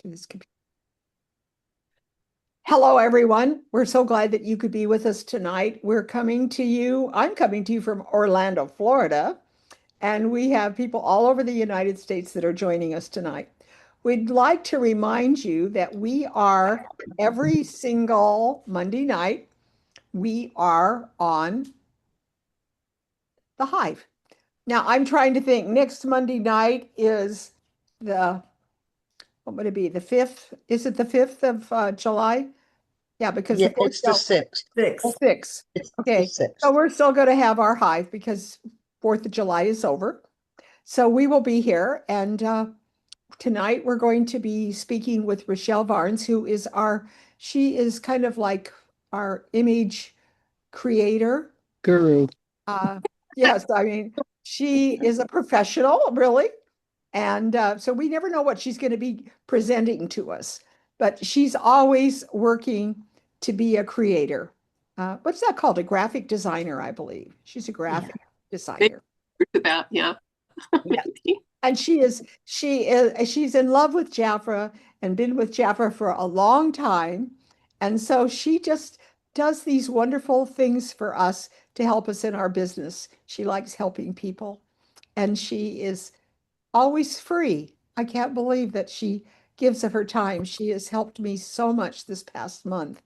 to this computer. Hello, everyone. We're so glad that you could be with us tonight. I'm coming to you from Orlando, Florida, and we have people all over the United States that are joining us tonight. We'd like to remind you that we are every single Monday night, we are on the Hive. Now, I'm trying to think next Monday night is the, what would it be? The 5th? Is it the 5th of July? Yeah, because the Yeah, 4th, it's the sixth. Six. 6. It's the Okay, so sixth. we're still going to have our Hive because 4th of July is over. So we will be here. And tonight we're going to be speaking with Rochelle Barnes, she is kind of like our image creator. Guru. Uh, yes, I mean, she is a professional, really. And so we never know what she's going to be presenting to us, but she's always working to be a creator. What's that called? A graphic designer, I believe. She's a Yeah. graphic Maybe designer. to that, yeah. Yes. And she's in love with Jafra and been with Jafra for a long time. And so she just does these wonderful things for us to help us in our business. She likes helping people, and she is always free. I can't believe that she gives of her time. She has helped me so much this past month.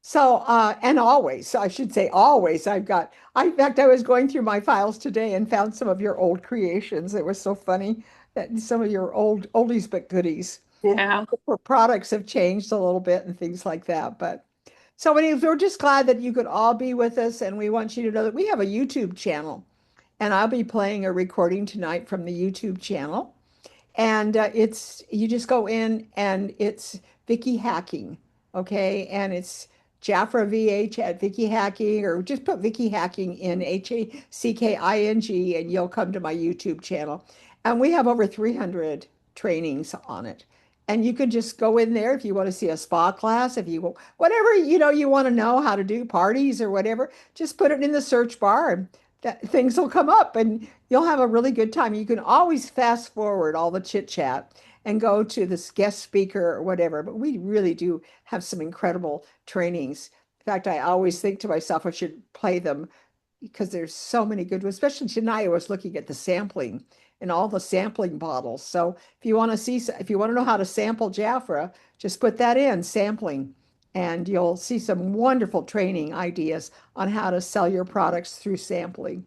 So, and always, I should say always, in fact, I was going through my files today and found some of your old creations. It was so funny that some of your old oldies but goodies. Yeah. The products have changed a little bit and things like that. But so anyways, we're just glad that you could all be with us. And we want you to know that we have a YouTube channel. And I'll be playing a recording tonight from the YouTube channel. And you just go in and it's Vicky Hacking, okay? And it's Jafra VH at Vicky Hacking, or just put Vicky Hacking in HACKING, and you'll come to my YouTube channel. And we have over 300 trainings on it. And you can just go in there if you want to see a spa class, if you whatever you want to know how to do parties or whatever, just put it in the search bar and things will come up and you'll have a really good time. You can always fast forward all the chit chat and go to this guest speaker or whatever. But we really do have some incredible trainings. In fact, I always think to myself, I should play them because there's so many good ones, especially tonight. I was looking at the sampling and all the sampling bottles. So if you want to know how to sample Jafra, just put that in sampling and you'll see some wonderful training ideas on how to sell your products through sampling.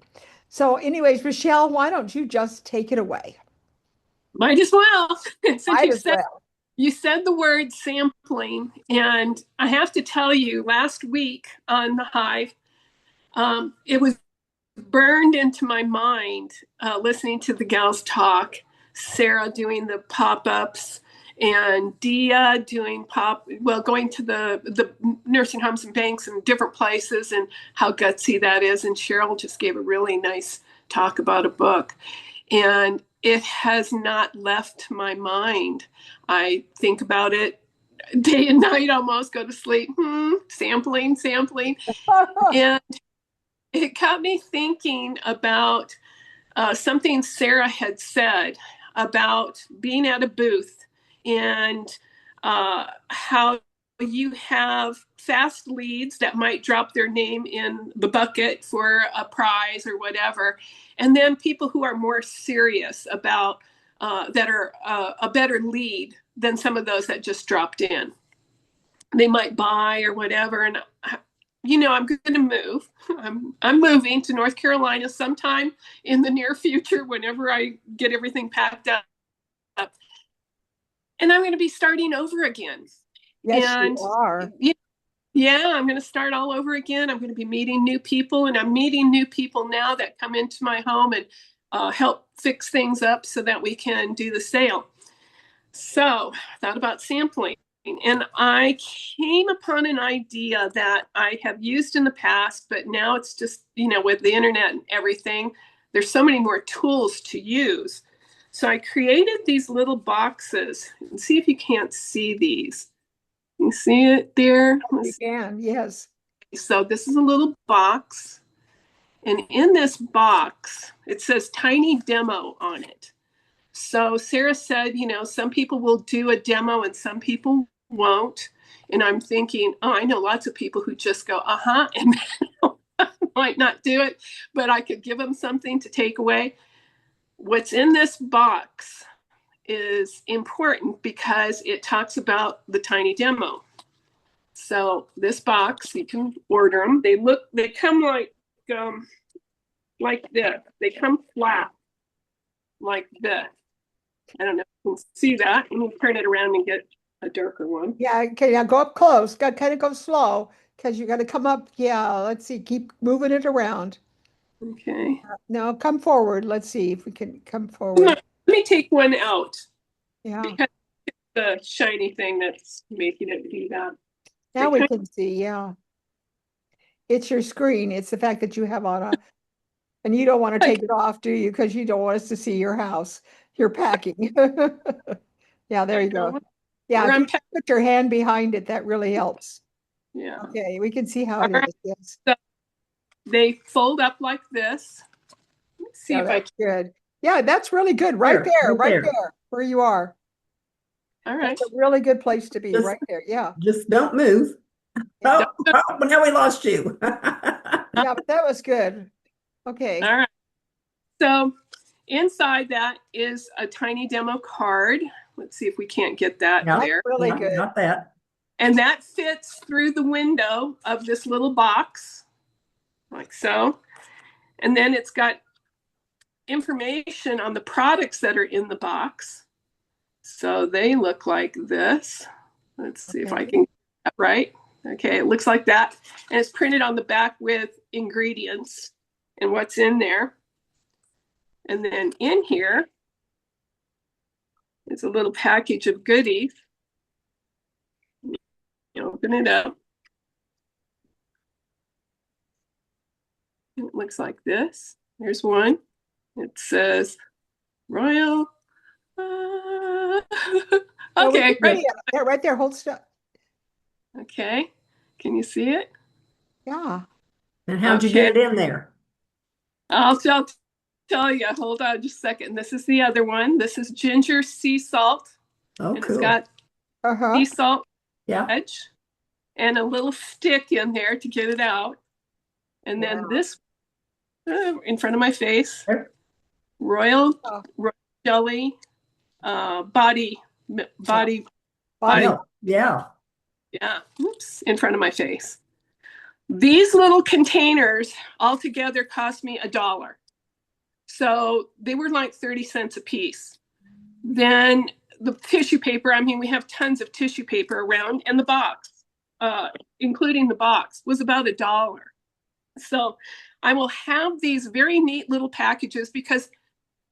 So, anyways, Rochelle, why don't you just take it away? Might as well. Since Might as well. you said the word sampling, and I have to tell you, last week on the Hive, it was burned into my mind listening to the gals talk, Sarah doing the pop-ups and Dia doing going to the nursing homes and banks and different places and how gutsy that is. And Cheryl just gave a really nice talk about a book. And it has not left my mind. I think about it day and night, almost go to sleep, sampling. And it got me thinking about something Sarah had said about being at a booth and how you have fast leads that might drop their name in the bucket for a prize or whatever, and then people who are more serious about that are a better lead than some of those that just dropped in. They might buy or whatever, and I'm going to move. I'm moving to North Carolina sometime in the near future whenever I get everything packed up. And I'm going to be starting over again. Yes, And you are. yeah, I'm going to start all over again. I'm going to be meeting new people, and I'm meeting new people now that come into my home and help fix things up so that we can do the sale. So I thought about sampling. And I came upon an idea that I have used in the past, but now it's just, with the internet and everything, there's so many more tools to use. So I created these little boxes. And see if you can't see these. You see it there? You can, yes. So this is a little box. And in this box, it says tiny demo on it. So Sarah said, some people will do a demo and some people won't. And I'm thinking, oh, I know lots of people who just go, uh-huh, and might not do it, but I could give them something to take away. What's in this box is important because it talks about the tiny demo. So this box, you can order them. They come like this. They come flat like this. I don't know if you can see that. Let me turn it around and get a darker one. Yeah, okay, now go up close. Got kind of go slow because you got to come up. Yeah, let's see. Keep moving it around. Okay. Now come forward. Let's see if we can come Let forward. me take one out Yeah, because the shiny thing that's making it do that. now They we kind can see. Yeah, it's your screen. It's the fact that you have on a, and you don't want to of take it off, do you? Because you don't want us to see your house. You're packing. Yeah, there I you go. know Yeah, where if I'm. you put your hand behind it, that really helps. Yeah. Okay, we can see how All it right. is. Yes. So they fold up like this. Let's see Yeah, if I can. that's good. Yeah, that's really good. There, right Right there. there, where you are. All That's right. a really good place to be, Just right there. Yeah. just don't move. Yeah. Oh, oh, now we lost you. Yeah, but that was good. Okay. All right. So inside that is a tiny demo card. Let's see if we can't get that Yeah, That's there. really yeah, good. got that. And that fits through the window of this little box, like so. And then it's got information on the products that are in the box. So they look like this. Let's see if I Okay. can get that right. Okay, it looks like that. And it's printed on the back with ingredients and what's in there. And then in here is a little package of goodies. You open it up. It looks like this. There's one. It says Royal. Yeah, we can Okay, see right. it. Yeah, right there. Hold still. Okay. Can you see it? Yeah. And how'd you get Okay. it in there? I'll tell you. Hold on just a second. This is the other one. This is ginger sea salt, Oh, and it's cool. got Uh-huh. sea salt Yeah. edge and a little stick in there to get it out. And then Yeah. this in front of my face, There. royal, Oh, royal jelly, body, yeah. body, Body. body. Yeah. Yeah. Yeah. Oops, in front of my face. These little containers altogether cost me $1. So they were like 30 cents a piece. Then the tissue paper, I mean, we have tons of tissue paper around, and the box, including the box, was about $1. So I will have these very neat little packages because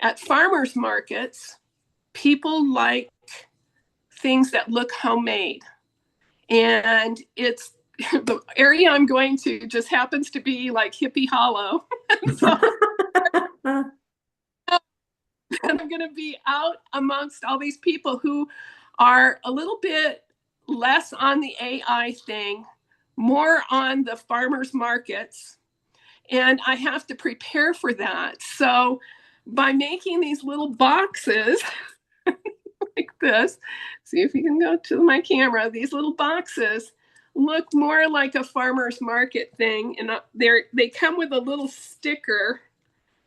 at farmers markets, people like things that look homemade. And it's the area I'm going to just happens to be like Hippie Hollow. So I'm going to be out amongst all these people who are a little bit less on the AI thing, more on the farmers markets. And I have to prepare for that. So by making these little boxes like this, see if you can go to my camera, these little boxes look more like a farmer's market thing. And they come with a little sticker,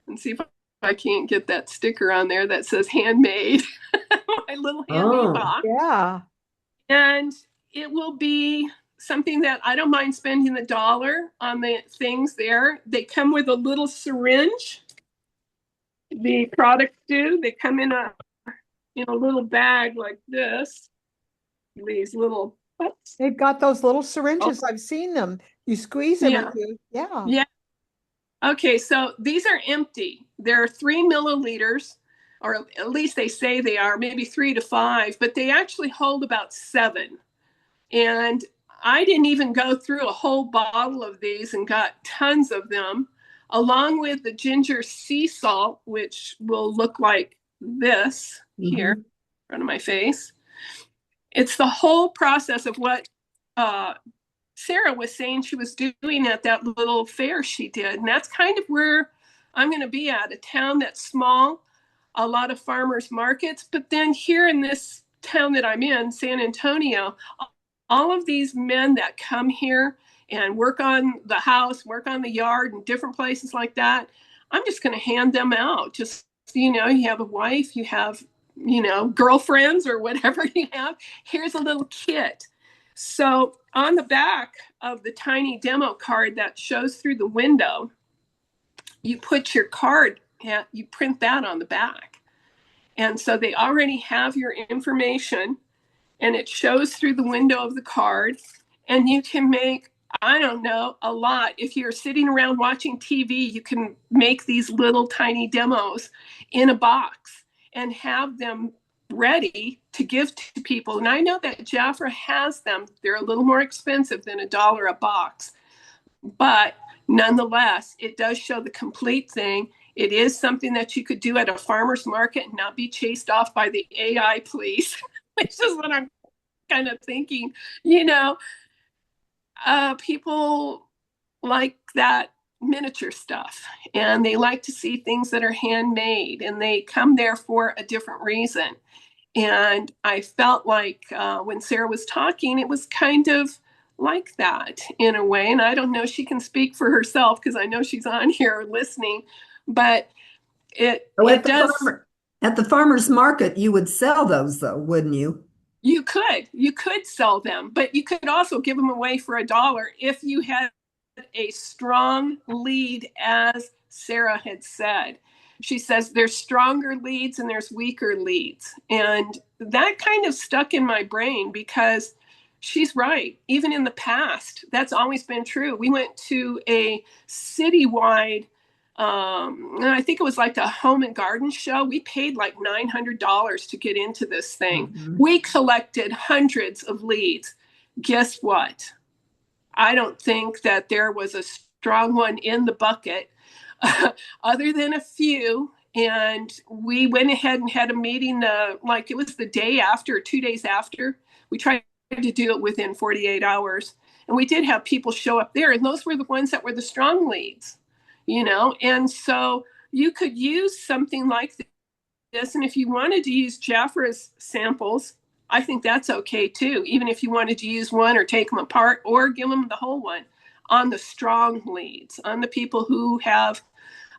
and see if I can't get that sticker on there that says handmade, my little handmade Oh, box. Yeah. And it will be something that I don't mind spending $1 on the things there. They come with a little syringe. The products do. They come in a little bag like this. These little oops. They've got those little Oh, syringes. I've seen them. You squeeze them and yeah. you, yeah. Yeah. Okay, so these are empty. They're 3 milliliters, or at least they say they are, maybe 3 to 5, but they actually hold about 7. And I didn't even go through a whole bottle of these and got tons of them, along with the ginger sea salt, which will look like this here in hmm. front of my face. It's the whole process of what Sarah was saying she was doing at that little fair she did. And that's kind of where I'm going to be at, a town that's small. a lot of farmers markets. But then here in this town that I'm in, San Antonio, all of these men that come here and work on the house, work on the yard, and different places like that, I'm just going to hand them out. Just, you have a wife, you have, girlfriends or whatever you have. Here's a little kit. So on the back of the tiny demo card that shows through the window, you put your card, you print that on the back. And so they already have your information, and it shows through the window of the card, and you can make, I don't know, a lot. If you're sitting around watching TV, you can make these little tiny demos in a box and have them ready to give to people. And I know that Jafra has them. They're a little more expensive than $1 a box, but nonetheless, it does show the complete thing. It is something that you could do at a farmer's market and not be chased off by the AI police, which is what I'm kind of thinking. People like that miniature stuff, and they like to see things that are handmade, and they come there for a different reason. And I felt like when Sarah was talking, it was kind of like that in a way. And I don't know, she can speak for herself because I know she's on here listening, but it does. At the farmer's market, you would sell those though, wouldn't you? You could sell them, but you could also give them away for $1 if you had a strong lead, as Sarah had said. She says there's stronger leads and there's weaker leads. And that kind of stuck in my brain because she's right. Even in the past, that's always been true. We went to a citywide, I think it was like a home and garden show. We paid like $900 to get into this thing. Mm-hmm. We collected hundreds of leads. Guess what? I don't think that there was a strong one in the bucket other than a few. And we went ahead and had a meeting, like it was the day after, 2 days after. We tried to do it within 48 hours. And we did have people show up there. And those were the ones that were the strong leads, And so you could use something like this. And if you wanted to use Jafra's samples, I think that's okay too, even if you wanted to use one or take them apart or give them the whole one on the strong leads, on the people who have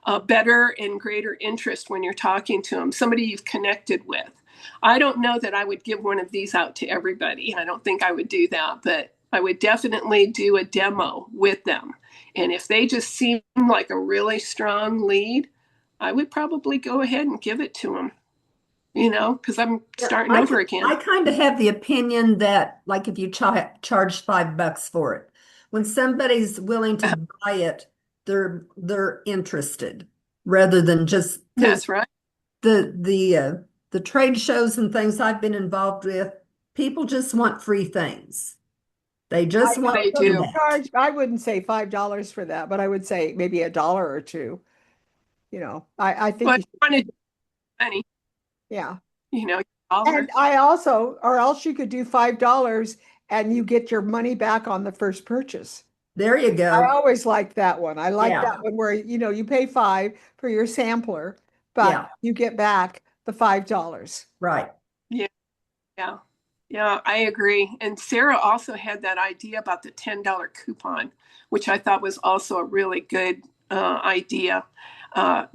a better and greater interest when you're talking to them, somebody you've connected with. I don't know that I would give one of these out to everybody. I don't think I would do that, but I would definitely do a demo with them. And if they just seem like a really strong lead, I would probably go ahead and give it to them. Because I'm starting over again. I kind of have the opinion that, like, if you charge $5 for it, when somebody's willing to buy it, they're interested rather than just. That's right. The trade shows and things I've been involved with, people just want free things. They just want. They do. I wouldn't say $5 for that, but I would say maybe $1 or $2. I think you wanted money. Yeah. And I also, or else you could do $5 and you get your money back on the first purchase. There you go. I always like that one. I like that one where, you pay $5 for your sampler, but you get back the $5. Right. Yeah. Yeah. Yeah, I agree. And Sarah also had that idea about the $10 coupon, which I thought was also a really good idea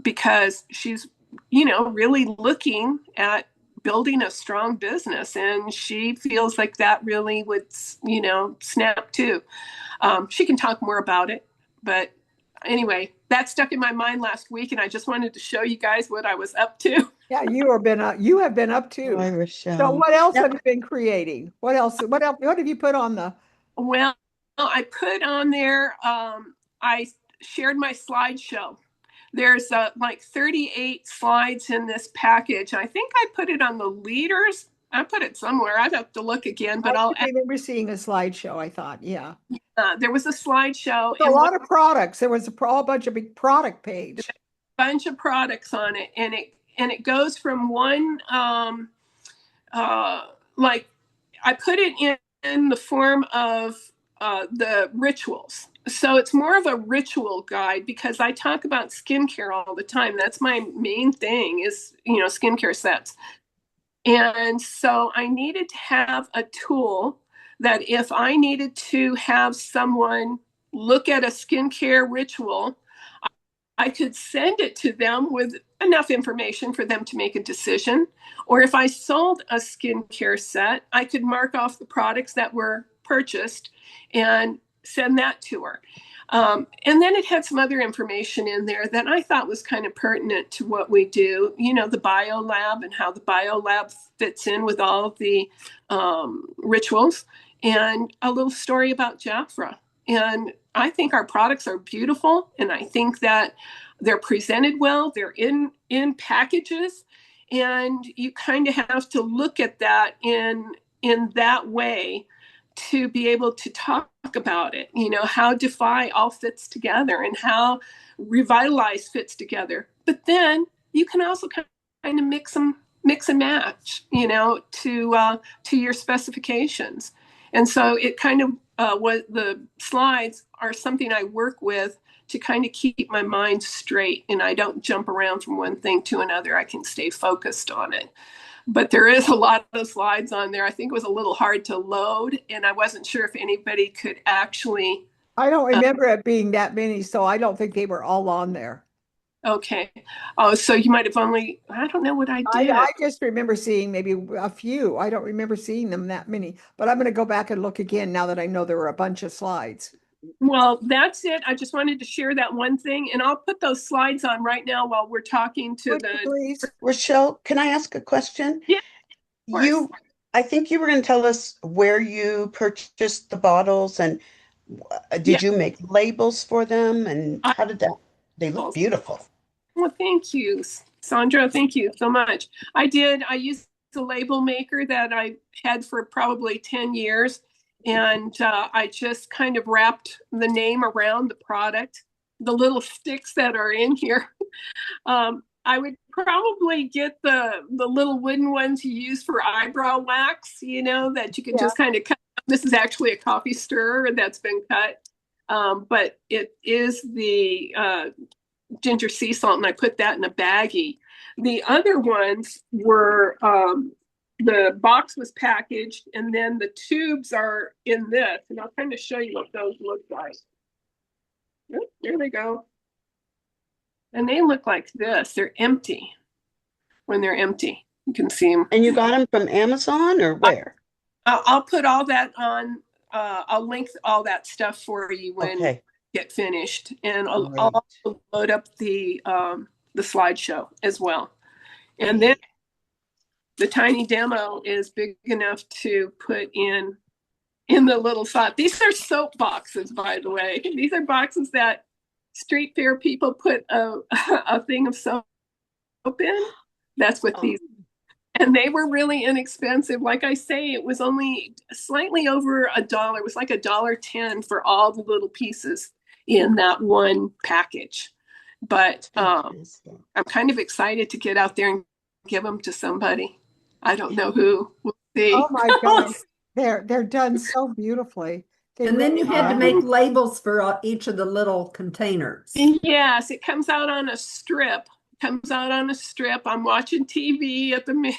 because she's really looking at building a strong business, and she feels like that really would, snap too. She can talk more about it, but anyway, that stuck in my mind last week, and I just wanted to show you guys what I was up to. Yeah, you have been up to. Hi, Rochelle. So what else have you been creating? What else? What have you put on the? Well, I put on there. I shared my slideshow. There's like 38 slides in this package. I think I put it on the leaders. I put it somewhere. I'd have to look again, but I remember seeing a slideshow. I thought, yeah. There was a slideshow. A lot of products. There was a whole bunch of big product page. A bunch of products on it, and it goes from one like I put it in the form of the rituals. So it's more of a ritual guide because I talk about skincare all the time. That's my main thing is, skincare sets. And so I needed to have a tool that if I needed to have someone look at a skincare ritual, I could send it to them with enough information for them to make a decision. Or if I sold a skincare set, I could mark off the products that were purchased and send that to her. And then it had some other information in there that I thought was kind of pertinent to what we do, the biolab and how the biolab fits in with all of the rituals, and a little story about Jafra. And I think our products are beautiful, and I think that they're presented well. They're in packages, and you kind of have to look at that in that way to be able to talk about it. How Defy all fits together and how Revitalize fits together. But then you can also kind of mix and match, to your specifications. And so it kind of what the slides are something I work with to kind of keep my mind straight, and I don't jump around from one thing to another. I can stay focused on it. But there is a lot of slides on there. I think it was a little hard to load, and I wasn't sure if anybody could actually. I don't remember it being that many, so I don't think they were all on there. Okay. Oh, so you might have I don't know what I did. I just remember seeing maybe a few. I don't remember seeing them that many, but I'm going to go back and look again now that I know there were a bunch of slides. Well, that's it. I just wanted to share that one thing, and I'll put those slides on right now while we're talking to Would you please? Rochelle, can I ask a question? Yeah, of course. I think you were going to tell us where you purchased the bottles, and did you make labels for them, and how did that? They look beautiful. Well, thank you, Sandra. Thank you so much. I did. I used a label maker that I had for probably 10 years. And I just kind of wrapped the name around the product, the little sticks that are in here. I would probably get the little wooden ones you use for eyebrow wax, that you can just kind of cut. This is actually a coffee stirrer that's been cut. But it is the ginger sea salt, and I put that in a baggie. The other ones were the box was packaged, and then the tubes are in this, and I'll kind of show you what those look like. Oh, there they go. And they look like this. They're empty. When they're empty, you can see them. And you got them from Amazon or where? I'll put all that on. I'll link all that stuff for you when we get finished, and I'll also load up the slideshow as well. And then the tiny demo is big enough to put in the little slot. These are soap boxes, by the way. These are boxes that street fair people put a thing of soap in. That's what these. And they were really inexpensive. Like I say, it was only slightly over $1. It was like $1.10 for all the little pieces in that one package. But I'm kind of excited to get out there and give them to somebody. I don't know who. We'll see. Oh my gosh, they're done so beautifully. And then you had to make labels for each of the little containers. Yes, it comes out on a strip. I'm watching TV at the,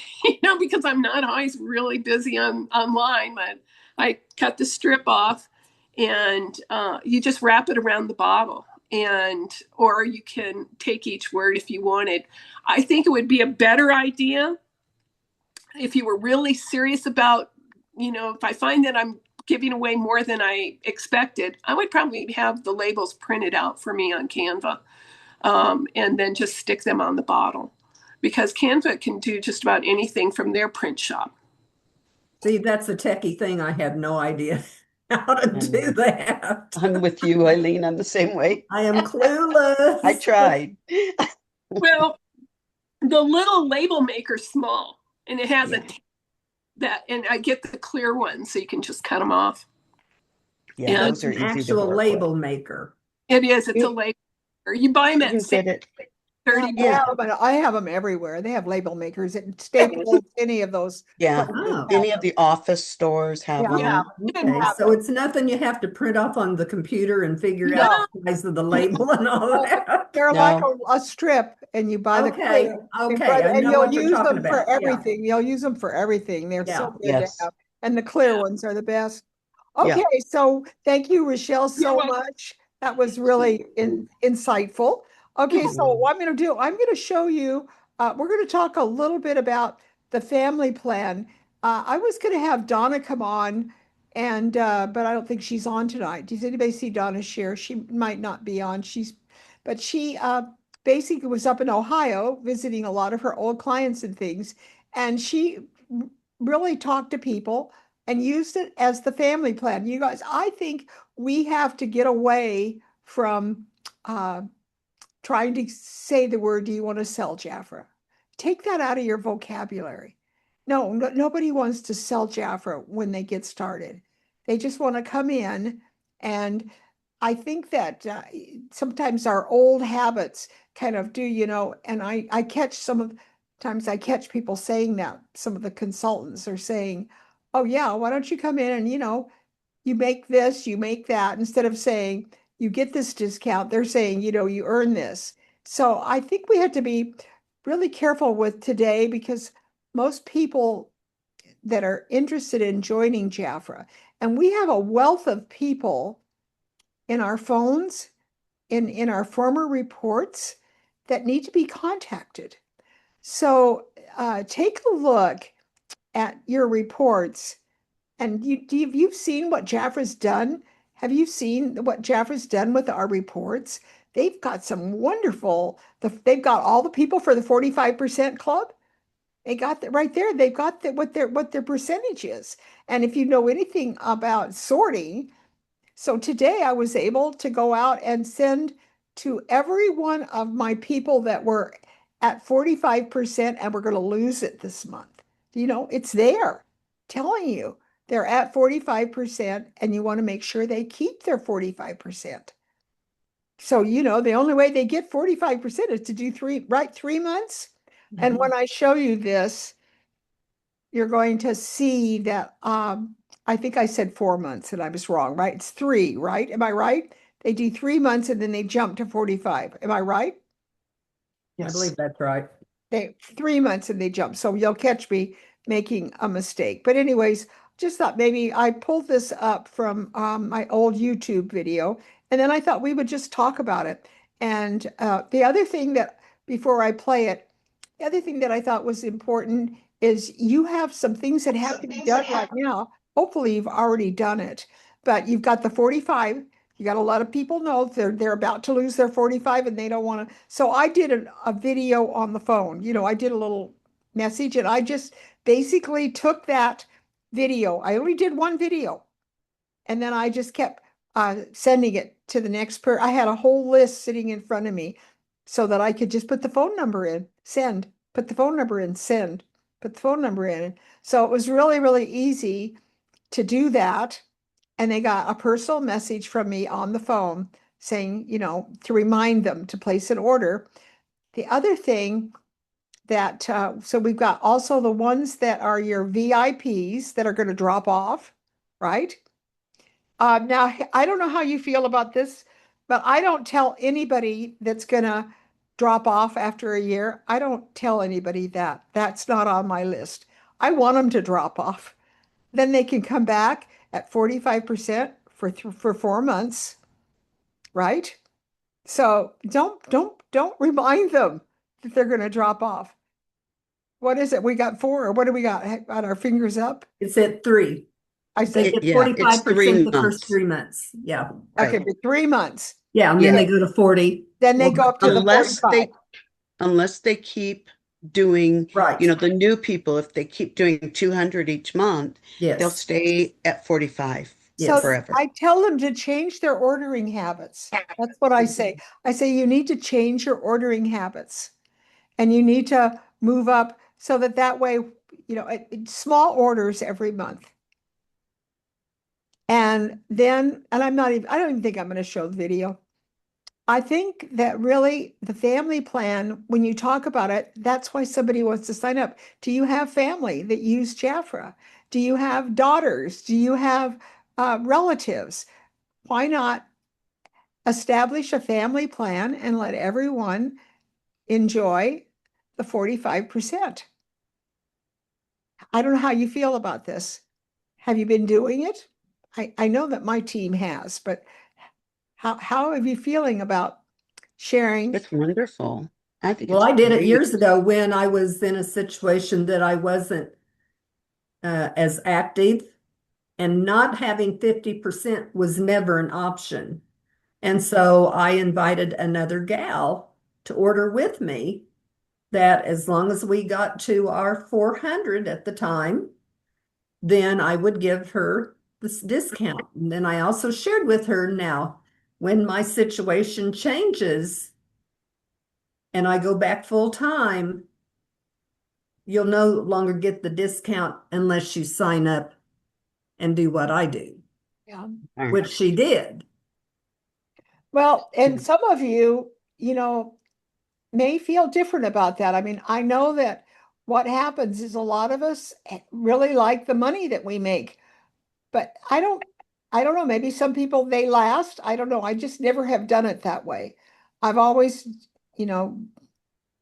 because I'm not always really busy online, but I cut the strip off, and you just wrap it around the bottle, or you can take each word if you wanted. I think it would be a better idea if you were really serious about, if I find that I'm giving away more than I expected, I would probably have the labels printed out for me on Canva. And then just stick them on the bottle, because Canva can do just about anything from their print shop. See, that's a techie thing. I have no idea how to do that. I'm with you, Eileen. I'm the same way. I am clueless. I tried. Well, the little label maker's small, and it has and I get the clear ones, so you can just cut them off. Yeah, those are easy. Actual label maker. It is. It's a label. You buy them at Yeah, 30 Yeah. I have them everywhere. They have label makers at Staples, any of those Yeah. places Oh. have Any of them. the office stores have Yeah, Yeah. them. And Okay, so it's nothing you have to print off on the computer and figure out no, the size of the label and all that. they're like No. a strip, and you buy the Okay, clear. okay, I And know you'll what you're use talking them for about. Yeah, everything. You'll use them for everything. They're so yeah. good to Yes. have. And the clear ones are the best. Yeah. Okay, so thank you, Rochelle, you're so welcome. much. That was really insightful. Okay, so Mhm. what I'm going to do, I'm going to show you, we're going to talk a little bit about the family plan. I was going to have Donna come on, and but I don't think she's on tonight. Does anybody see Donna share? She might not be on. But she basically was up in Ohio visiting a lot of her old clients and things, and she really talked to people and used it as the family plan. You guys, I think we have to get away from uh, trying to say the word, do you want to sell Jafra? Take that out of your vocabulary. No, nobody wants to sell Jafra when they get started. They just want to come in. And I think that sometimes our old habits kind of do, and I catch times I catch people saying that. Some of the consultants are saying, oh, yeah, why don't you come in and, you make this, you make that, instead of saying you get this discount, they're saying, you earn this. So I think we have to be really careful with today because most people that are interested in joining Jafra, and we have a wealth of people in our phones, in our former reports that need to be contacted. So take a look at your reports and you've seen what Jafra's done? Have you seen what Jafra's done with our reports? They've got some wonderful, they've got all the people for the 45% club. They got that right there. They've got what their percentage is. And if you know anything about sorting, so today I was able to go out and send to every one of my people that were at 45% and we're going to lose it this month. It's there telling you they're at 45% and you want to make sure they keep their 45%. So, the only way they get 45% is to do right, 3 months. And Mhm. when I show you this, you're going to see that I think I said 4 months and I was wrong, right? It's three, right? Am I right? They do 3 months and then they jump to 45. Am I right? I Yes. believe that's right. 3 months and they jump. So you'll catch me making a mistake. But anyways, just thought maybe I pulled this up from my old YouTube video, and then I thought we would just talk about it. And the other thing that before I play it, the other thing that I thought was important is you have some things that have to be done right now. Hopefully, you've already done it, but you've got the 45. You got a lot of people know they're about to lose their 45 and they don't want to. So I did a video on the phone. I did a little message and I just basically took that video. I only did one video and then I just kept sending it to the next I had a whole list sitting in front of me so that I could just put the phone number in, send, put the phone number in, send, put the phone number in. So it was really, really easy to do that. And they got a personal message from me on the phone saying, to remind them to place an order. The other thing that, so we've got also the ones that are your VIPs that are going to drop off, right? Now, I don't know how you feel about this, but I don't tell anybody that's going to drop off after a year. I don't tell anybody that. That's not on my list. I want them to drop off. Then they can come back at 45% for 4 months, right? So don't remind them that they're going to drop off. What is it? We got four, or what do we got? Got our fingers up? It's at three. I They said, get Yeah, it's 45% three the first months. 3 months. Yeah. okay, Right. for 3 months. Yeah, and then Yeah. they go to 40. Then they Well, go up to the Unless 45. they keep doing, right. the new people, if they keep doing 200 each month, they'll Yes. stay at 45 So Yes. forever. I tell them to change their ordering habits. That's what I say. I say you need to change your ordering habits and you need to move up so that way, small orders every month. And then, and I don't even think I'm going to show the video. I think that really the family plan, when you talk about it, that's why somebody wants to sign up. Do you have family that use Jafra? Do you have daughters? Do you have relatives? Why not establish a family plan and let everyone enjoy the 45%? I don't know how you feel about this. Have you been doing it? I know that my team has, but how are you feeling about sharing? It's wonderful. I think Well, it's I did it great. years ago when I was in a situation that I wasn't as active, and not having 50% was never an option. And so I invited another gal to order with me that as long as we got to our 400 at the time, then I would give her this discount. And then I also shared with her, now, when my situation changes and I go back full time, you'll no longer get the discount unless you sign up and do what I do, Yeah. which she did. Well, and some of you, may feel different about that. I mean, I know that what happens is a lot of us really like the money that we make, but I don't know, maybe some people they last. I don't know. I just never have done it that way. I've always, you know,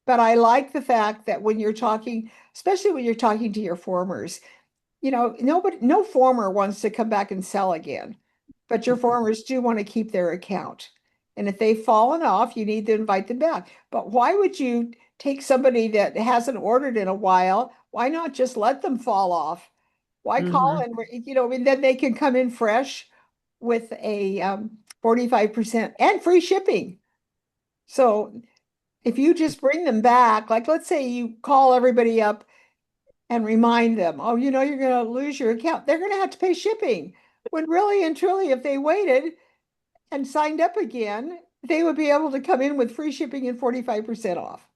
but I like the fact that when you're talking, especially when you're talking to your formers, no former wants to come back and sell again, but your formers do want to keep their account. And if they've fallen off, you need to invite them back. But why would you take somebody that hasn't ordered in a while? Why not just let them fall off? Why call Mhm. and, I mean, then they can come in fresh with a 45% and free shipping. So if you just bring them back, like let's say you call everybody up and remind them, oh, you're going to lose your account. They're going to have to pay shipping. When really and truly, if they waited and signed up again, they would be able to come in with free shipping and 45% off.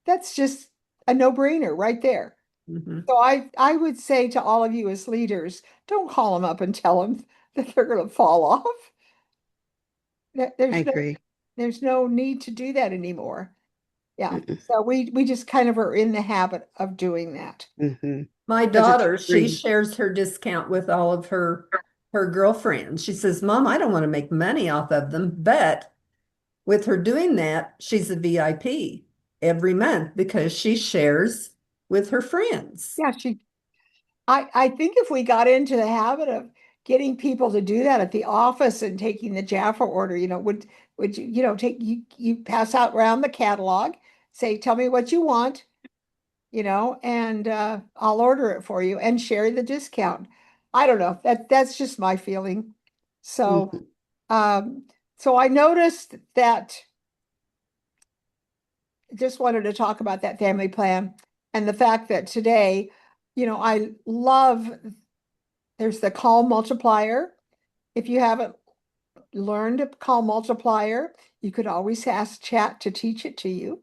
That's just a no-brainer right there. Mhm. So I would say to all of you as leaders, don't call them up and tell them that they're going to fall off. I There's no agree. there's no need to do that anymore. Yeah. Mm-mm. So we just kind of are in the habit of doing that. Mm-hmm. My Because it's daughter, she free. shares her discount with all of her girlfriends. She says, "Mom, I don't want to make money off of them," but with her doing that, she's a VIP every month because she shares with her friends. Yeah, I think if we got into the habit of getting people to do that at the office and taking the Jaffa order, would you, take you pass out around the catalog, say, tell me what you want, and I'll order it for you and share the discount. I don't know. That's just my feeling. So Mm-hmm. um, so I noticed that just wanted to talk about that family plan and the fact that today, I love there's the call multiplier. If you haven't learned a call multiplier, you could always ask chat to teach it to you.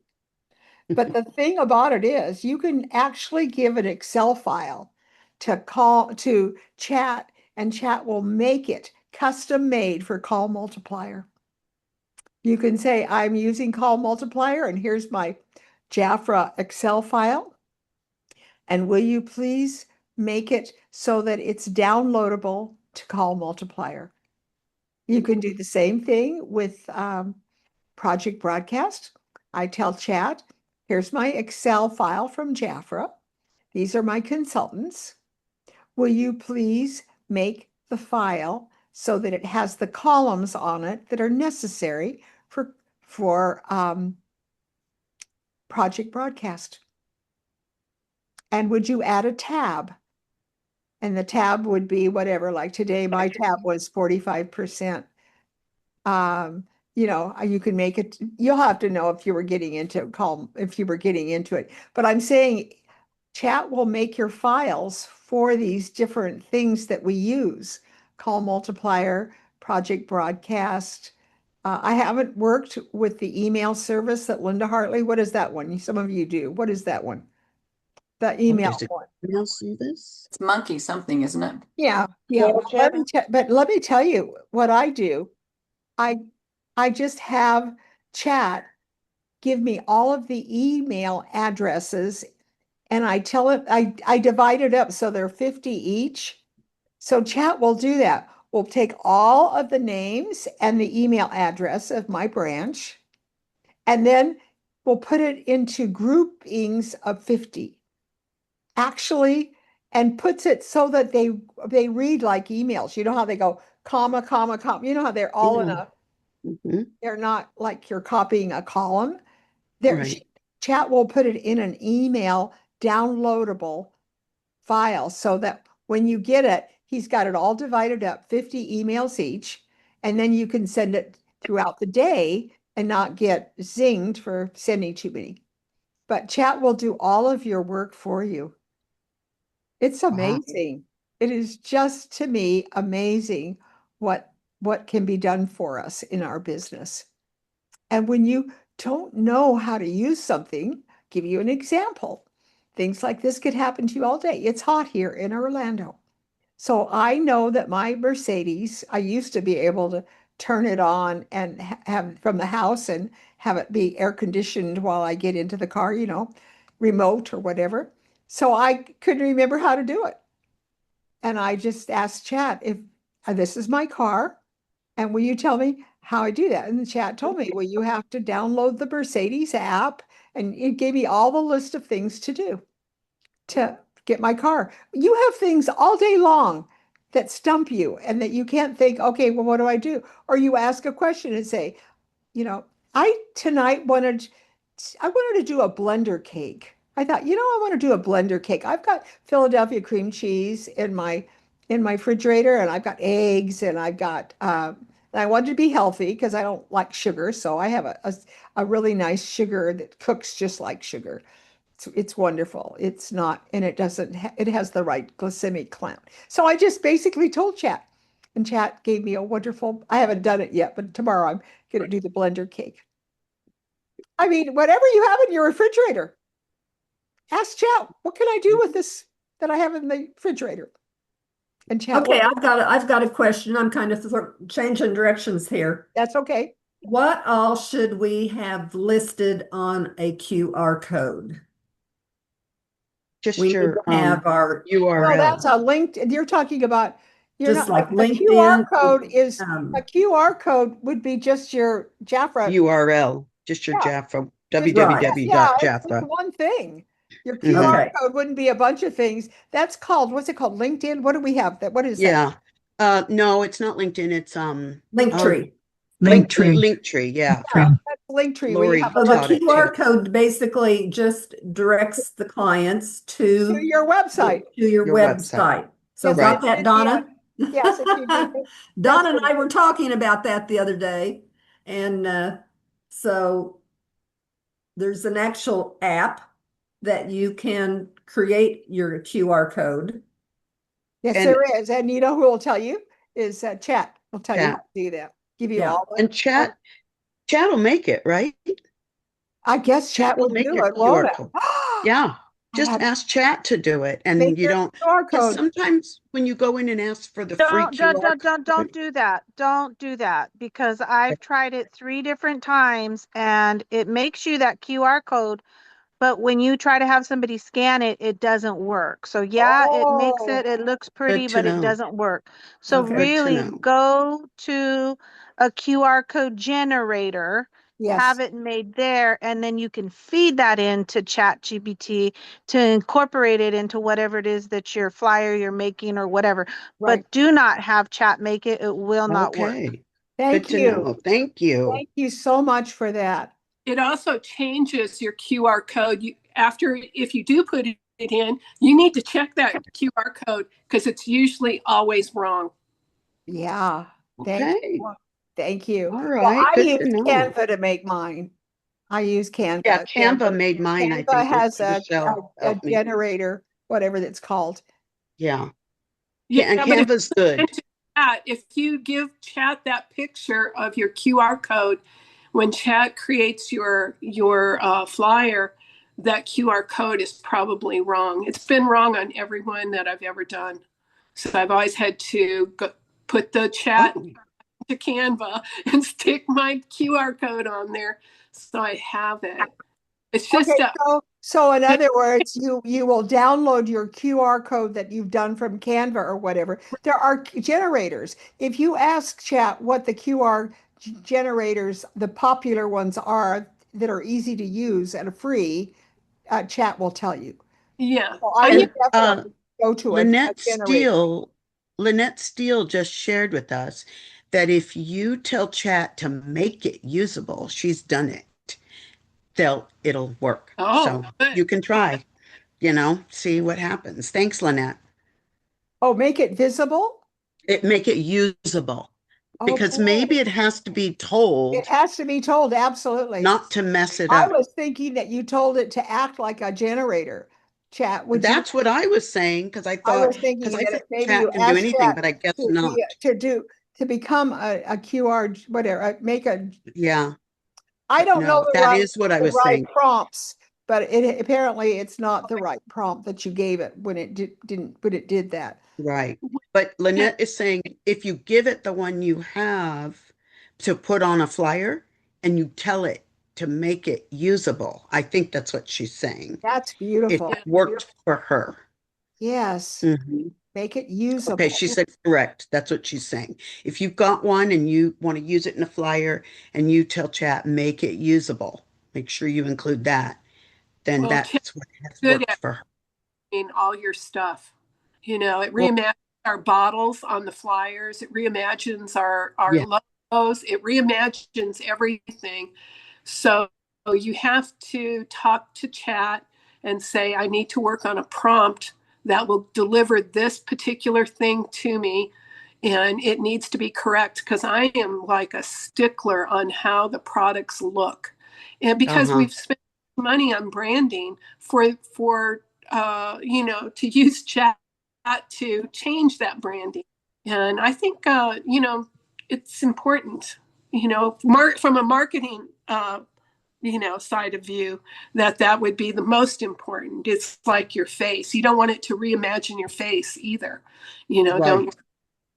But the thing about it is you can actually give an Excel file to chat, and chat will make it custom made for call multiplier. You can say, I'm using call multiplier, and here's my Jafra Excel file. And will you please make it so that it's downloadable to call multiplier? You can do the same thing with Project Broadcast. I tell chat, here's my Excel file from Jafra. These are my consultants. Will you please make the file so that it has the columns on it that are necessary for Project Broadcast? And would you add a tab? And the tab would be whatever, like today, my tab was 45%. Um, you can make it, you'll have to know if you were getting into if you were getting into it. But I'm saying chat will make your files for these different things that we use. Call multiplier, project broadcast. I haven't worked with the email service that Linda Hartley. What is that one? Some of you do. What is that one? The Oh, email there's a one. email service. It's monkey something, isn't it? Yeah, yeah. But let me tell you what I do. I I just have chat give me all of the email addresses and I tell it, I divide it up so they're 50 each. So chat will do that. We'll take all of the names and the email address of my branch, and then we'll put it into groupings of 50 actually, and puts it so that they read like emails. You know how they go comma, comma, comma. You know how they're all in Yeah. a, Mhm. they're not like you're copying a column. There, Right. chat will put it in an email downloadable file so that when you get it, he's got it all divided up, 50 emails each, and then you can send it throughout the day and not get zinged for sending too many. But chat will do all of your work for you. It's Wow. amazing. It is just to me amazing what what can be done for us in our business. And when you don't know how to use something, give you an example. Things like this could happen to you all day. It's hot here in Orlando. So I know that my Mercedes, I used to be able to turn it on and have from the house and have it be air conditioned while I get into the car, remote or whatever. So I couldn't remember how to do it. And I just asked chat if this is my car and will you tell me how I do that? And the chat told me, well, you have to download the Mercedes app and it gave me all the list of things to do to get my car. You have things all day long that stump you and that you can't think, okay, well, what do I do? Or you ask a question and say, you know, I tonight I wanted to do a blender cake. I thought, I want to do a blender cake. I've got Philadelphia cream cheese in my refrigerator, and I've got eggs, and I wanted to be healthy because I don't like sugar, so I have a really nice sugar that cooks just like sugar. It's wonderful. It's not, and it has the right glycemic count. So I just basically told chat, and chat gave me a wonderful, I haven't done it yet, but tomorrow I'm going to do the blender cake. I mean, whatever you have in your refrigerator, ask chat, what can I do with this that I have in the refrigerator? And chat Okay, will, I've got a question. I'm kind of changing directions here. that's okay. What all should we have listed on a QR code? We Just need to your have our, Well, that's URL. a link. You're talking about, you're just not, like a QR LinkedIn. code is, a Um, QR code would be just your Jafra. URL. Just your Yeah. Jaffa. right. Yeah, it's www.jaffa. one thing. Your QR Hmm. Okay. code wouldn't be a bunch of things. That's called, what's it called? LinkedIn? What do we have? What is that? Yeah. No, it's not LinkedIn. It's oh, Linktree. Linktree. Linktree. Yeah. Yeah, that's Linktree where you have Lori a So the bunch taught of it things QR too. code basically just directs the clients to to your website. your Your website. website. So Yes, if got Right. you that, did the, Donna? yes, if you did the, Donna that's and good. I were talking about that the other day. And so there's an actual app that you can create your QR code. Yes, And there is. And you know who will tell you is chat. Will tell you how chat. to do that. Give you Yeah. all And the, chat will make it, right? I guess Chat chat will will make do your it, won't QR it? code. Yeah. I Just have to ask chat to do it. make And you your don't, QR because code. sometimes when you go in and ask for the free Don't QR don't don't don't code, do that. Don't do that because I've tried it 3 different times and it makes you that QR code, but when you try to have somebody scan it, it doesn't work. So yeah, it makes Oh, it, it looks good pretty, to but it know. doesn't work. So Okay. Good to really know. go to a QR code generator, yes, have it made there, and then you can feed that into ChatGPT to incorporate it into whatever it is that your flyer you're making or whatever. right. But do not have chat make it. It will not work. Okay. Good Thank to you. know. Thank you. Thank you so much for that. It also changes your QR code. If you do put it in, you need to check that QR code because it's usually always wrong. Yeah. Thank Okay. you. Thank you. All Well, right. I Good use to know. Canva to make mine. I use Yeah, Canva. Canva made mine, I Canva think. has Michelle a helped me. generator, whatever that's called. Yeah. Yeah, And but if Canva's good. if you give chat that picture of your QR code, when chat creates your flyer, that QR code is probably wrong. It's been wrong on every one that I've ever done. So I've always had to put the chat Oh, to Canva and stick my QR code on there so I have it. It's just Okay, so in other words, you will download your QR code that you've done from Canva or whatever. There are generators. If you ask chat what the QR generators, the popular ones are that are easy to use and free, chat will tell you. yeah. So I I use would And definitely go to a Lynette generator. Steele, Lynette Steele just shared with us that if you tell chat to make it usable, she's done it. It'll work. oh So good. you can try, see what happens. Thanks, Lynette. Oh, make it visible? Make it usable because Okay. maybe it has to be It told has to be told, absolutely. not to mess it I up. was thinking that you told it to act like a generator. Chat, would you? That's what I was saying I was because thinking I that if think maybe you chat can do ask anything, chat but I guess to be not. to become a QR, whatever, make a. Yeah, I but don't know no, that is what I the was right saying. prompts, but it apparently it's not the right prompt that you gave it when didn't when it did that. Right. But Yeah. Lynette is saying if you give it the one you have to put on a flyer and you tell it to make it usable, I think that's what she's saying. That's It beautiful. Yeah. worked for her. Yes, Mhm. make it Okay, usable. she said correct. That's what she's saying. If you've got one and you want to use it in a flyer and you tell chat, make it usable, make sure you include that, then Well, Kim's that's what has good worked at for her. all your stuff. It Well, reimagines our bottles on the flyers. It reimagines our yeah. logos. It reimagines everything. So you have to talk to chat and say, I need to work on a prompt that will deliver this particular thing to me. And it needs to be correct because I am like a stickler on how the products look. And because Uh-huh. we've spent money on branding for to use chat to change that branding. And I think, it's important, from a marketing, side of view, that would be the most important. It's like your face. You don't want it to reimagine your face either. Right. Don't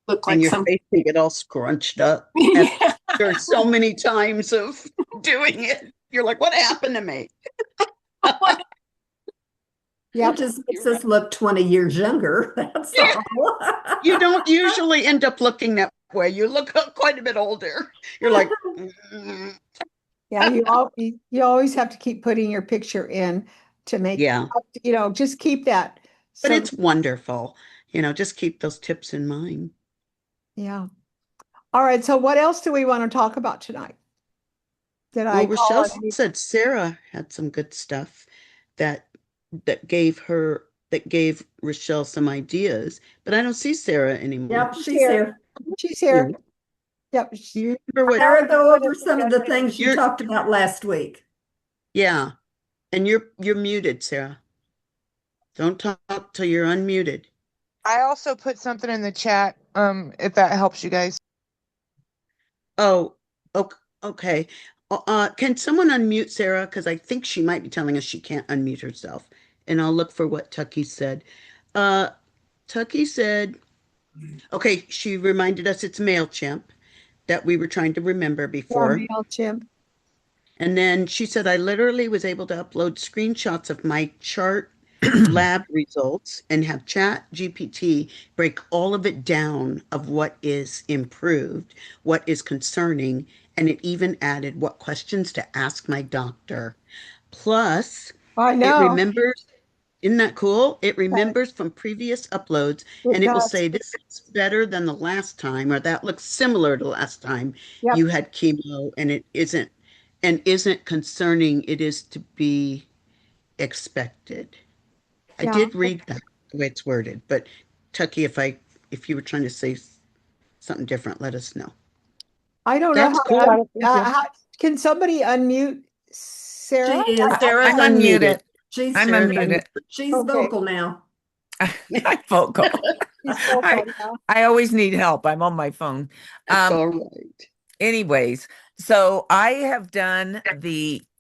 look And like your some. face can get all scrunched up Yeah. after so many times of doing it. You're like, what happened to me? It Yep. just makes You're right. us look 20 years younger. That's Yeah, all. you don't usually end up looking that way. You look quite a bit older. You're like, "Mm." Yeah, you always have to keep putting your picture in to make, Yeah, just keep that. but So, it's wonderful. Just keep those tips in mind. yeah. All right. So what else do we want to talk about tonight? Did I Well, call Rochelle it any? said Sarah had some good stuff that that gave Rochelle some ideas, but I don't see Sarah anymore. Yep, She's she's here. here. She's Yeah. here. Yep. Do you remember what Sarah, go Put a over some of the suggestion. things you you're? talked about last week. Yeah, and you're muted, Sarah. Don't talk till you're unmuted. I also put something in the chat, if that helps you guys. Oh, okay. Can someone unmute Sarah? Because I think she might be telling us she can't unmute herself. And I'll look for what Tucky said. Uh, Tucky said, okay, she reminded us it's MailChimp that we were trying to remember Yeah, before. MailChimp. And then she said, I literally was able to upload screenshots of my chart lab results and have Chat GPT break all of it down of what is improved, what is concerning, and it even added what questions to ask my doctor. Plus, I it know. remembers, isn't that cool? It But remembers from previous uploads it and it will does. say, this is better than the last time, or that looks similar to last time you Yep. had chemo, and it isn't concerning. It is to be expected. I Yeah. did read that the way it's worded, but Tucky, if you were trying to say something different, let us know. I don't know That's how cool. to Got it, thank you. can somebody unmute Sarah? She is. Sarah's I'm unmuted. unmuted. She's I'm Sarah's unmuted. unmuted. she's Okay. vocal now. I'm vocal. She's I vocal now. I always need help. I'm on my phone. That's all right. Anyways, so I have done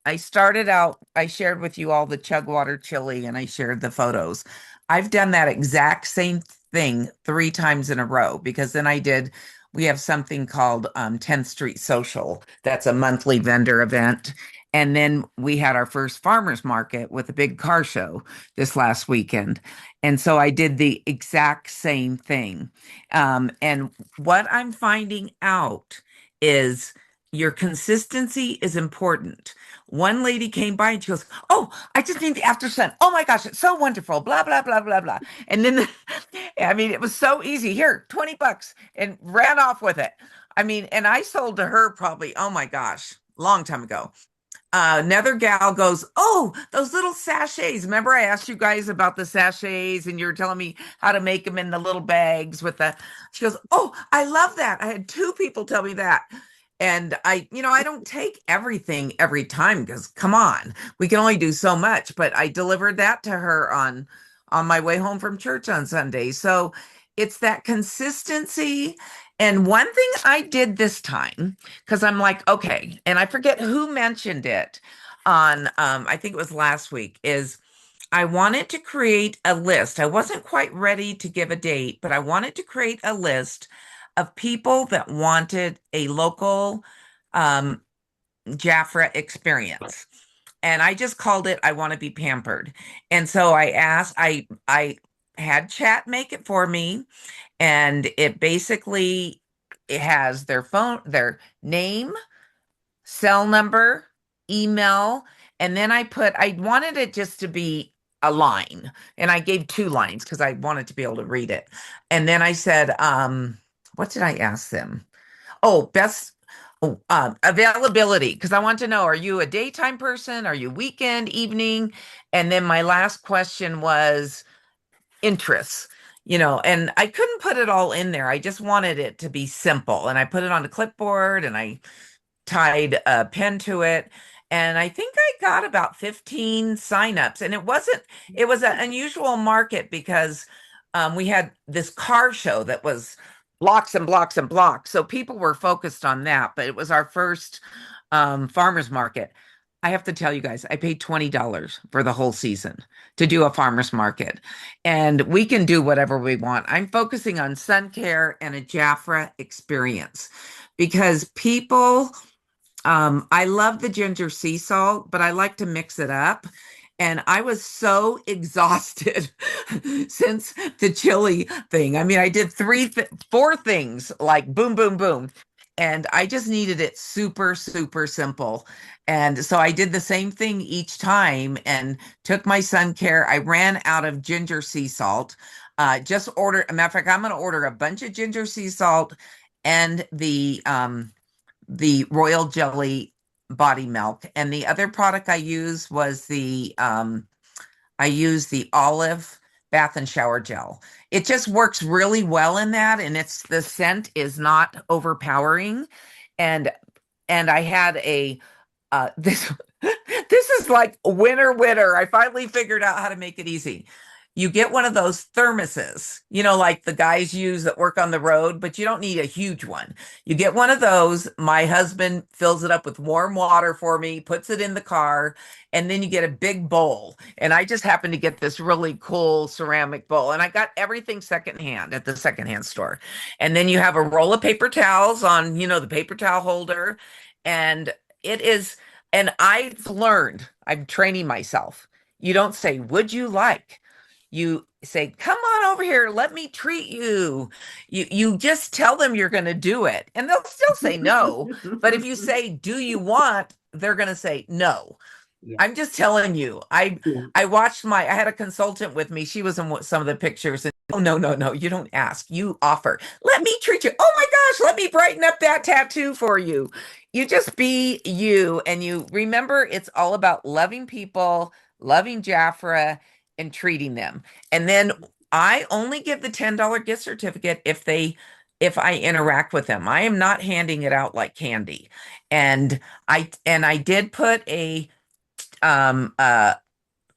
I started out, I shared with you all the chug water chili and I shared the photos. I've done that exact same thing 3 times in a row because then I did we have something called 10th Street Social. That's a monthly vendor event. And then we had our first farmers market with a big car show this last weekend. And so I did the exact same thing. And what I'm finding out is your consistency is important. One lady came by and she goes, "Oh, I just need the after sun. Oh my gosh, it's so wonderful." Blah, blah, blah, blah, blah. And then, I mean, it was so easy. Here, $20 and ran off with it. I mean, and I sold to her probably, oh my gosh, long time ago. Another gal goes, "Oh, those little sachets. Remember, I asked you guys about the sachets and you were telling me how to make them in the little bags with the." She goes, "Oh, I love that. I had two people tell me that." And I don't take everything every time because come on, we can only do so much. But I delivered that to her on my way home from church on Sunday. So it's that consistency. And one thing I did this time, because I'm like, okay, and I forget who mentioned it on, I think it was last week, is I wanted to create a list. I wasn't quite ready to give a date, but I wanted to create a list of people that wanted a local um, Jafra experience. And I just called it I Want to Be Pampered. And so I had chat make it for me, and it has their phone, their name, cell number, email, and then I wanted it just to be a line, and I gave two lines because I wanted to be able to read it. And then I said, what did I ask them? Oh, best availability, because I want to know, are you a daytime person? Are you weekend, evening? And then my last question was interests, and I couldn't put it all in there. I just wanted it to be simple. And I put it on a clipboard and I tied a pen to it. And I think I got about 15 signups. And it was an unusual market because we had this car show that was blocks and blocks and blocks. So people were focused on that, but it was our first farmers market. I have to tell you guys, I paid $20 for the whole season to do a farmers market. And we can do whatever we want. I'm focusing on sun care and a Jafra experience because I love the ginger sea salt, but I like to mix it up. And I was so exhausted since the chili thing. I mean, I did four things like boom, boom, boom. And I just needed it super, super simple. And so I did the same thing each time and took my sun care. I ran out of ginger sea salt. A matter of fact, I'm going to order a bunch of ginger sea salt and the royal jelly body milk. And the other product I used was I used the olive bath and shower gel. It just works really well in that, and the scent is not overpowering. And I had this this is like winner. I finally figured out how to make it easy. You get one of those thermoses, like the guys use that work on the road, but you don't need a huge one. You get one of those. My husband fills it up with warm water for me, puts it in the car, and then you get a big bowl. And I just happened to get this really cool ceramic bowl, and I got everything secondhand at the secondhand store. And then you have a roll of paper towels on, the paper towel holder, and it is, and I'm training myself. You don't say, "Would you like?" You say, "Come on over here, let me treat you." You just tell them you're going to do it, and they'll still say no. But if you say, "Do you want?" they're going to say no. Yeah. I'm just telling you. I had a consultant with me. She was in some of the pictures. And oh, no, no, no. You don't ask. You offer. "Let me treat you. Oh my gosh, let me brighten up that tattoo for you." You just be you, and you remember it's all about loving people, loving Jafra, and treating them. And then I only give the $10 gift certificate if I interact with them. I am not handing it out like candy. And I did put um uh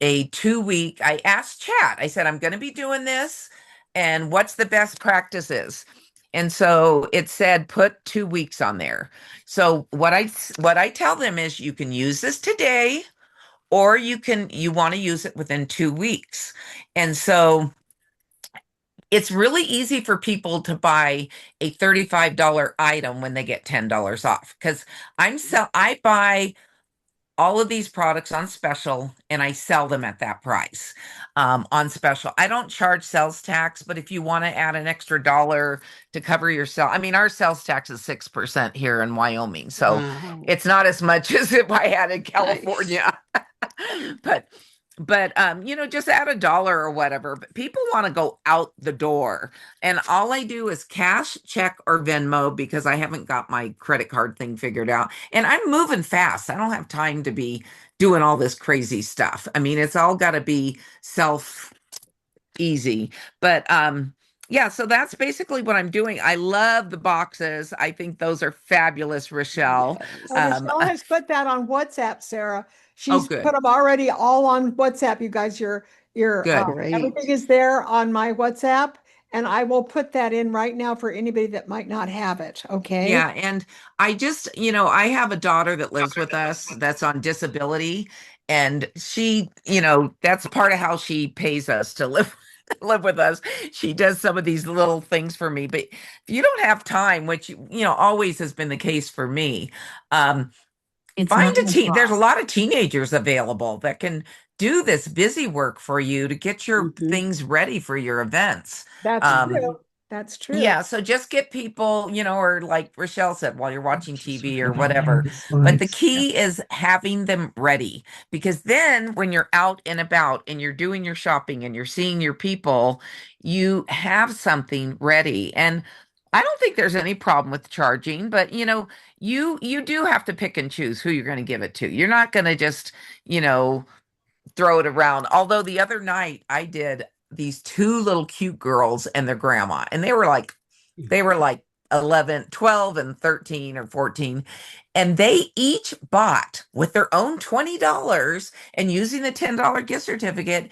a 2 week. I asked chat. I said, "I'm going to be doing this, and what's the best practices?" And so it said put 2 weeks on there. So what I tell them is you can use this today, or you want to use it within 2 weeks. And so it's really easy for people to buy a $35 item when they get $10 off because I buy all of these products on special and I sell them at that price on special. I don't charge sales tax, but if you want to add an extra dollar to cover your sale, I mean, our sales tax is 6% here in Wyoming. So Wow. it's not as much as if I had in Nice. California. but just add a dollar or whatever. But people want to go out the door. And all I do is cash, check, or Venmo because I haven't got my credit card thing figured out. And I'm moving fast. I don't have time to be doing all this crazy stuff. I mean, it's all got to be self easy. But yeah, so that's basically what I'm doing. I love the boxes. I think those are fabulous, Rochelle. So Yes. Um, Rochelle has put that on WhatsApp, Sarah. oh, She's put good, them already all on WhatsApp. You guys, your good. everything Great. is there on my WhatsApp, and I will put that in right now for anybody that might not have it. Okay. Yeah, and I have a daughter that lives with us that's on disability, and that's part of how she pays us to live live with us. She does some of these little things for me, but if you don't have time, which always has been the case for me, um, It's find not a my teen. There's a fault. lot of teenagers available that can do this busy work for you to get your Hmm. things ready for your events. That's Um, true. That's true. yeah, so just get people, or like Rochelle said, while you're watching TV or whatever. But the key is having them ready because then when you're out and about and you're doing your shopping and you're seeing your people, you have something ready. And I don't think there's any problem with charging, but you do have to pick and choose who you're going to give it to. You're not going to just, you know, throw it around. Although the other night I did these two little cute girls and their grandma, and they were like 11, 12, and 13 or 14. And they each bought with their own $20 and using the $10 gift certificate,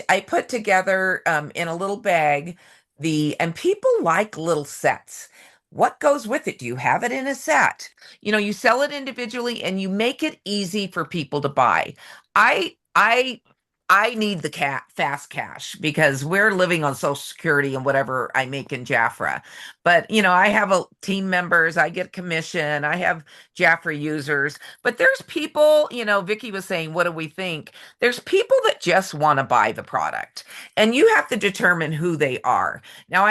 I put together in a little bag and people like little sets. What goes with it? Do you have it in a set? You sell it individually and you make it easy for people to buy. I need the fast cash because we're living on Social Security and whatever I make in Jafra. But I have team members, I get commission, I have Jafra users. But there's people, Vicky was saying, what do we think? There's people that just want to buy the product, and you have to determine who they are. Now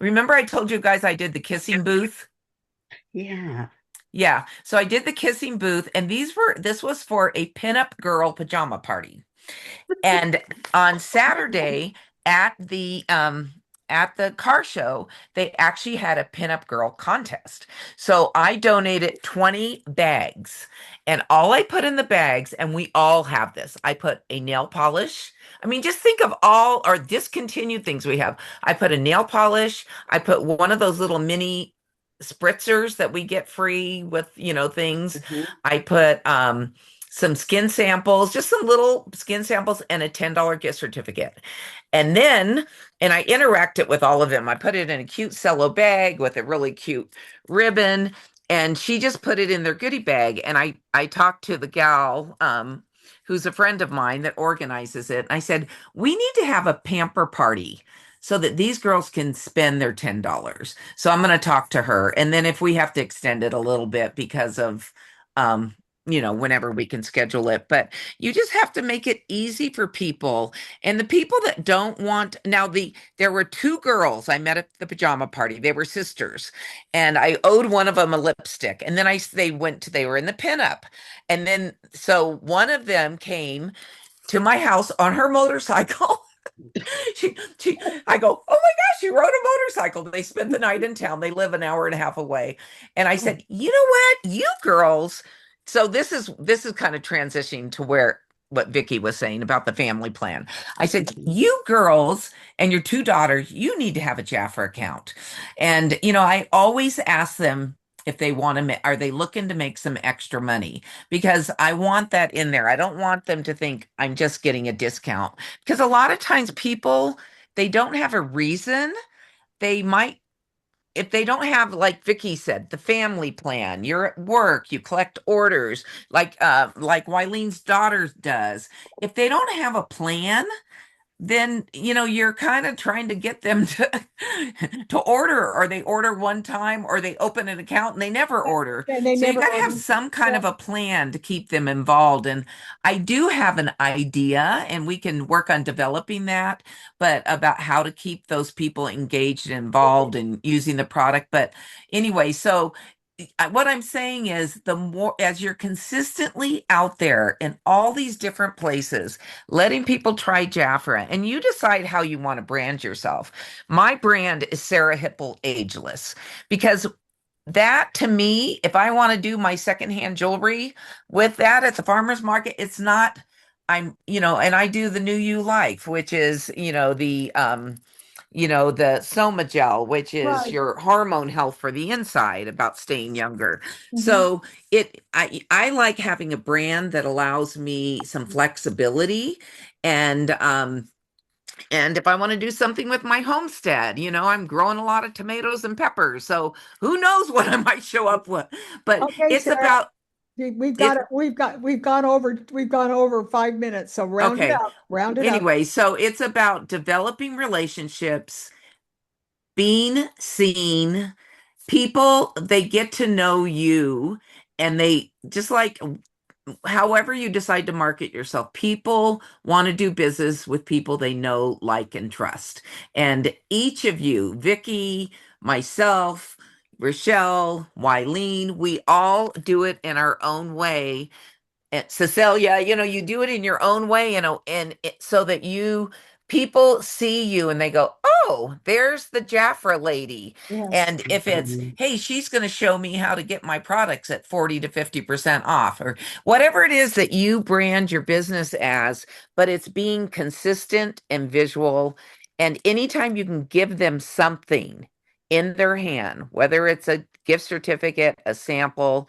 remember I told you guys I did the kissing booth? Yeah. Yeah. So I did the kissing booth, and this was for a pinup girl pajama party. And on Saturday at the um at the car show, they actually had a pinup girl contest. So I donated 20 bags. And all I put in the bags, and we all have this. I put a nail polish. I mean, just think of all our discontinued things we have. I put a nail polish. I put one of those little mini spritzers that we get free with, things. Hmm. I put some skin samples, just some little skin samples and a $10 gift certificate. And I interact it with all of them. I put it in a cute cello bag with a really cute ribbon. And she just put it in their goodie bag. And I talked to the gal, who's a friend of mine that organizes it. I said, we need to have a pamper party so that these girls can spend their $10. So I'm going to talk to her. And then if we have to extend it a little bit because of, um, whenever we can schedule it. But you just have to make it easy for people. And the people that don't want now there were two girls I met at the pajama party. They were sisters, and I owed one of them a lipstick. And then they were in the pinup. And then so one of them came to my house on her motorcycle. she I go, oh my gosh, she rode a motorcycle. They spent the night in town. They live an hour and a half away. And I said, you know what, you girls. So this is kind of transitioning to where what Vicky was saying about the family plan. I said, Hmm. you girls and your two daughters, you need to have a Jaffer account. And I always ask them if they want to, are they looking to make some extra money? Because I want that in there. I don't want them to think I'm just getting a discount because a lot of times people, they don't have a reason. They might, if they don't have, like Vicky said, the family plan, you're at work, you collect orders, like Wileen's daughter does. If they don't have a plan, then you're kind of trying to get them to to order, or they order one time, or they open an account and they never order. And they So you never got to have order. some kind Yeah. of a plan to keep them involved. And I do have an idea, and we can work on developing that, but about how to keep those people engaged and involved and using the product. But anyway, so what I'm saying is, the more as you're consistently out there in all these different places, letting people try Jafra, and you decide how you want to brand yourself. My brand is Sarah Hipple Ageless, because that, to me, if I want to do my secondhand jewelry with that at the farmer's market, it's not, and I do the New You Life, which is, the Soma Gel, which is Right. your hormone health for the inside, about staying younger. Mhm. So I like having a brand that allows me some flexibility, and if I want to do something with my homestead, I'm growing a lot of tomatoes and peppers. So who knows what I might show up with. But Okay, it's Sarah, about we've got it. it. We've gone over 5 minutes. So round it Okay. up. Round it up. Anyway, so it's about developing relationships, being seen. People, they get to know you, and they just like, however you decide to market yourself, people want to do business with people they know, like, and trust. And each of you, Vicky, myself, Rochelle, Wileen, we all do it in our own way. And Cecilia, you do it in your own way, so that people see you and they go, oh, there's the Jafra lady. Yes. And if it's, hey, she's going to show me how to get my products at 40 to 50% off, or whatever it is that you brand your business as, but it's being consistent and visual. And anytime you can give them something in their hand, whether it's a gift certificate, a sample,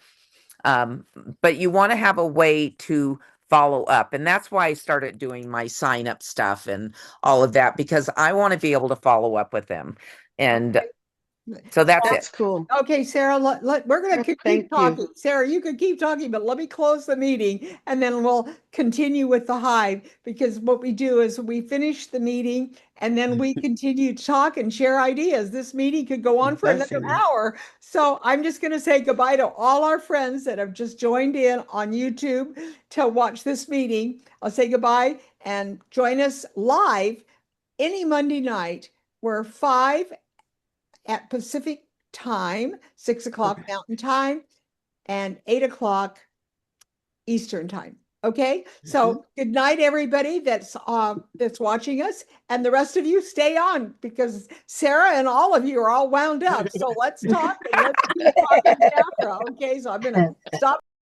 um, but you want to have a way to follow up. And that's why I started doing my sign up stuff and all of that, because I want to be able to follow up with them. And so that's it. That's cool. Okay, Sarah, we're going to keep Thank you. talking. Sarah, you could keep talking, but let me close the meeting and then we'll continue with the Hive, because what we do is we finish the meeting and then we continue to talk and share ideas. This meeting could go on for another Buzzing. hour. So I'm just going to say goodbye to all our friends that have just joined in on YouTube to watch this meeting. I'll say goodbye and join us live any Monday night. We're 5 at Pacific time, 6 o'clock Okay. Mountain time, and 8 o'clock Eastern time. Okay, Mhm. so good night, everybody that's watching us, and the rest of you stay on, because Sarah and all of you are all wound up. So let's talk and let's keep talking Jafra. Okay, so I'm gonna stop